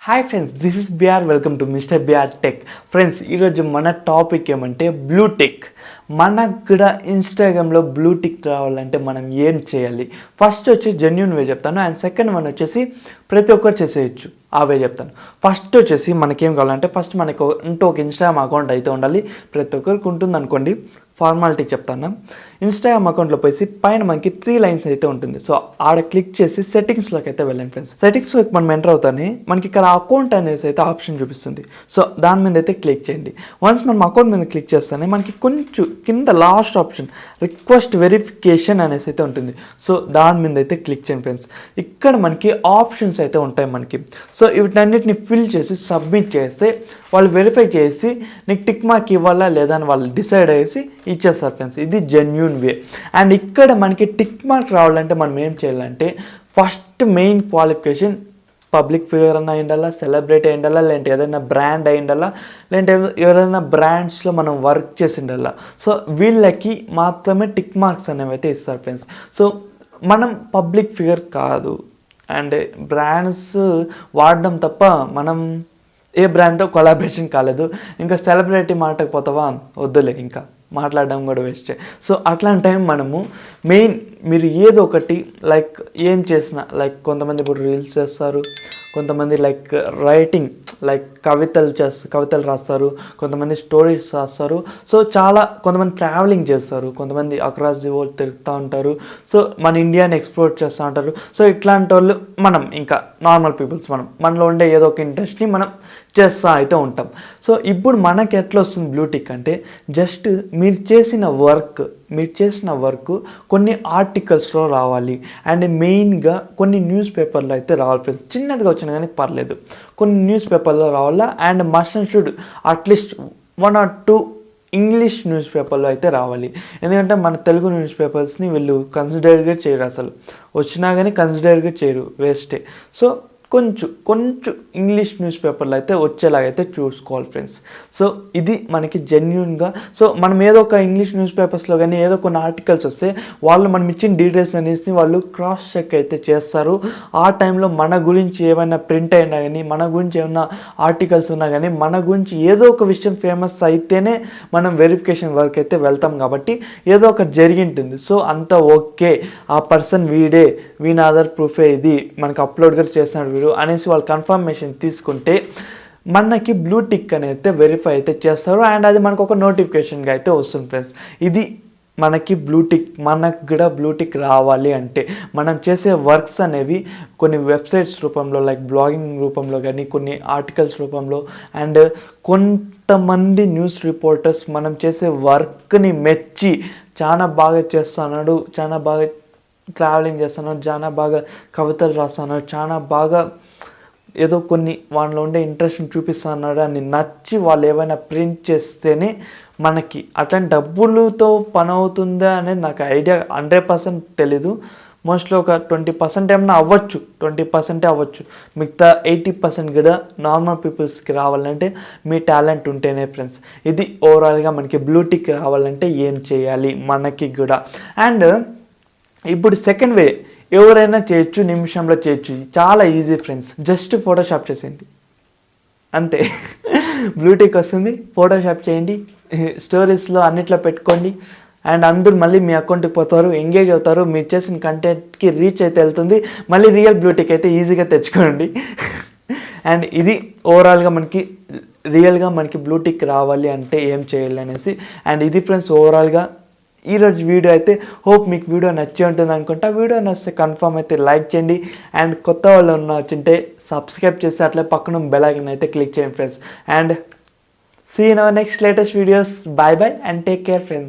Hi friends, this is BR. Welcome to mister BR tech. Friends, ఈరోజు మన topic ఏమంటే blue tick. మనకు కూడా ఇన్స్టాగ్రామ్లో బ్లూటిక్ రావాలంటే మనం ఏం చేయాలి? ఫస్ట్ వచ్చి జెన్యూన్ వే చెప్తాను, అండ్ సెకండ్ వన్ వచ్చేసి ప్రతి ఒక్కరు చేసేయచ్చు, ఆ వే చెప్తాను. ఫస్ట్ వచ్చేసి మనకేం కావాలంటే ఫస్ట్ మనకు ఒక ఇన్స్టాగ్రామ్ అకౌంట్ అయితే ఉండాలి. ప్రతి ఒక్కరికి ఉంటుంది అనుకోండి. ఫార్మాలిటీ చెప్తాను. ఇన్స్టాగ్రామ్ అకౌంట్లో పోయి పైన మనకి 3 లైన్స్ అయితే ఉంటుంది. సో ఆడ క్లిక్ చేసి సెట్టింగ్స్లోకి అయితే వెళ్ళండి ఫ్రెండ్స్. సెట్టింగ్స్లోకి మనం ఎంటర్ అవుతానే మనకి ఇక్కడ అకౌంట్ అనేది అయితే ఆప్షన్ చూపిస్తుంది. సో దాని మీద అయితే క్లిక్ చేయండి. వన్స్ మనం అకౌంట్ మీద క్లిక్ చేస్తానే మనకి కొంచెం కింద లాస్ట్ ఆప్షన్ రిక్వెస్ట్ వెరిఫికేషన్ అనేసి అయితే ఉంటుంది. సో దాని మీద అయితే క్లిక్ చేయండి ఫ్రెండ్స్. ఇక్కడ మనకి ఆప్షన్స్ అయితే ఉంటాయి మనకి. సో వీటన్నిటిని ఫిల్ చేసి సబ్మిట్ చేస్తే వాళ్ళు వెరిఫై చేసి నీకు టిక్ మార్క్ ఇవ్వాలా లేదా అని వాళ్ళు డిసైడ్ చేసి ఇచ్చేస్తారు ఫ్రెండ్స్. ఇది జెన్యూన్ వే. అండ్ ఇక్కడ మనకి టిక్ మార్క్ రావాలంటే మనం ఏం చేయాలంటే first main qualification public figure అన్న అయిండాలా, సెలబ్రిటీ అయిండాలా, లేదంటే ఏదైనా బ్రాండ్ అయిండాలా, లేదంటే ఎవరైనా బ్రాండ్స్లో మనం వర్క్ చేసి ఉండాలా. సో వీళ్ళకి మాత్రమే టిక్ మార్క్స్ అనేవి అయితే ఇస్తారు ఫ్రెండ్స్. సో మనం పబ్లిక్ ఫిగర్ కాదు అండ్ బ్రాండ్స్ వాడడం తప్ప మనం ఏ బ్రాండ్తో కొలాబరేషన్ కాలేదు. ఇంకా సెలబ్రిటీ మాటకు పోతావా, వద్దులే, ఇంకా మాట్లాడడం కూడా వేస్టే. సో అట్లాంటి టైం మనము మెయిన్ మీరు ఏదో ఒకటి లైక్ ఏం చేసినా, లైక్ కొంతమంది ఇప్పుడు రీల్స్ చేస్తారు, కొంతమంది లైక్ రైటింగ్ లైక్ కవితలు రాస్తారు, కొంతమంది స్టోరీస్ రాస్తారు. సో కొంతమంది ట్రావెలింగ్ చేస్తారు, కొంతమంది అక్రాస్ ది వరల్డ్ తిరుగుతూ ఉంటారు. సో మన ఇండియాని ఎక్స్ప్లోర్ చేస్తూ ఉంటారు. సో ఇట్లాంటి వాళ్ళు మనం ఇంకా నార్మల్ పీపుల్స్ మనలో ఉండే ఏదో ఒక ఇంట్రెస్ట్ని మనం చేస్తూ అయితే ఉంటాం. సో ఇప్పుడు మనకి ఎట్లా వస్తుంది బ్లూటిక్ అంటే జస్ట్ మీరు చేసిన వర్క్ కొన్ని ఆర్టికల్స్లో రావాలి అండ్ మెయిన్గా కొన్ని న్యూస్ పేపర్లో అయితే రావాలి ఫ్రెండ్స్. చిన్నదిగా వచ్చినా కానీ పర్లేదు, కొన్ని న్యూస్ పేపర్లో రావాలా. And must and should at least 1 or 2 English news పేపర్లో అయితే రావాలి. ఎందుకంటే మన తెలుగు న్యూస్ పేపర్స్ని వీళ్ళు కన్సిడర్గా చేయరు, అసలు వచ్చినా కానీ కన్సిడర్గా చేయరు, వేస్టే. సో కొంచెం ఇంగ్లీష్ న్యూస్ పేపర్లో అయితే వచ్చేలాగైతే చూసుకోవాలి ఫ్రెండ్స్. సో ఇది మనకి జెన్యూన్గా. సో మనం ఏదో ఒక ఇంగ్లీష్ న్యూస్ పేపర్స్లో కానీ ఏదో కొన్ని ఆర్టికల్స్ వస్తే వాళ్ళు మనం ఇచ్చిన డీటెయిల్స్ అనేసి వాళ్ళు క్రాస్ చెక్ అయితే చేస్తారు. ఆ టైంలో మన గురించి ఏమైనా ప్రింట్ అయినా కానీ, మన గురించి ఏమైనా ఆర్టికల్స్ ఉన్నా కానీ, మన గురించి ఏదో ఒక విషయం ఫేమస్ అయితేనే మనం వెరిఫికేషన్ వర్క్ అయితే వెళ్తాం. కాబట్టి ఏదో ఒకటి జరిగింటుంది. సో అంతా ఓకే, ఆ పర్సన్ వీని ఆధార్ ప్రూఫే ఇది మనకి అప్లోడ్ కూడా చేస్తున్నాడు వీడు అనేసి వాళ్ళు కన్ఫర్మేషన్ తీసుకుంటే మనకి బ్లూటిక్ అనేది వెరిఫై అయితే చేస్తారు. అండ్ అది మనకు ఒక నోటిఫికేషన్గా అయితే వస్తుంది ఫ్రెండ్స్. ఇది మనకి మనకు కూడా బ్లూటిక్ రావాలి అంటే మనం చేసే వర్క్స్ అనేవి కొన్ని వెబ్సైట్స్ రూపంలో లైక్ బ్లాగింగ్ రూపంలో కానీ, కొన్ని ఆర్టికల్స్ రూపంలో, అండ్ కొంతమంది న్యూస్ రిపోర్టర్స్ మనం చేసే వర్క్ని మెచ్చి చాలా బాగా చేస్తున్నాడు, చాలా బాగా ట్రావెలింగ్ చేస్తున్నాడు, చాలా బాగా కవితలు రాస్తున్నాడు, చాలా బాగా ఏదో కొన్ని వాళ్ళలో ఉండే ఇంట్రెస్ట్ని చూపిస్తున్నాడు అని నచ్చి వాళ్ళు ఏమైనా ప్రింట్ చేస్తేనే మనకి అట్లాంటి డబ్బులతో పని అవుతుందా అనేది నాకు ఐడియా 100% తెలీదు. మోస్ట్లీ ఒక 20% ఏమైనా అవ్వచ్చు, 20% అవ్వచ్చు. మిగతా 80% కూడా నార్మల్ పీపుల్స్కి రావాలంటే మీ టాలెంట్ ఉంటేనే ఫ్రెండ్స్. ఇది ఓవరాల్గా మనకి బ్లూటిక్ రావాలంటే ఏం చేయాలి మనకి కూడా. అండ్ ఇప్పుడు సెకండ్ వే ఎవరైనా చేయొచ్చు, నిమిషంలో చేయొచ్చు, చాలా ఈజీ ఫ్రెండ్స్. జస్ట్ ఫోటోషాప్ చేసేయండి అంతే. బ్లూటిక్ వస్తుంది, ఫోటోషాప్ చేయండి, స్టోరీస్లో అన్నిట్లో పెట్టుకోండి. అండ్ అందరూ మళ్ళీ మీ అకౌంట్కి పోతారు, ఎంగేజ్ అవుతారు, మీరు చేసిన కంటెంట్కి రీచ్ అయితే వెళ్తుంది. మళ్ళీ రియల్ బ్లూటిక్ అయితే ఈజీగా తెచ్చుకోండి. అండ్ ఇది ఓవరాల్గా రియల్గా మనకి బ్లూటిక్ రావాలి అంటే ఏం చేయాలి అనేసి. అండ్ ఇది ఫ్రెండ్స్ ఓవరాల్గా ఈరోజు వీడియో అయితే. హోప్ మీకు వీడియో నచ్చి ఉంటుంది అనుకుంటా. వీడియో నచ్చితే కన్ఫర్మ్ అయితే లైక్ చేయండి. అండ్ కొత్త వాళ్ళు వచ్చింటే సబ్స్క్రైబ్ చేసి అట్లే పక్కన బెల్ ఐకాన్ అయితే క్లిక్ చేయండి friends. And see in our next latest videos. Bye and take care friends.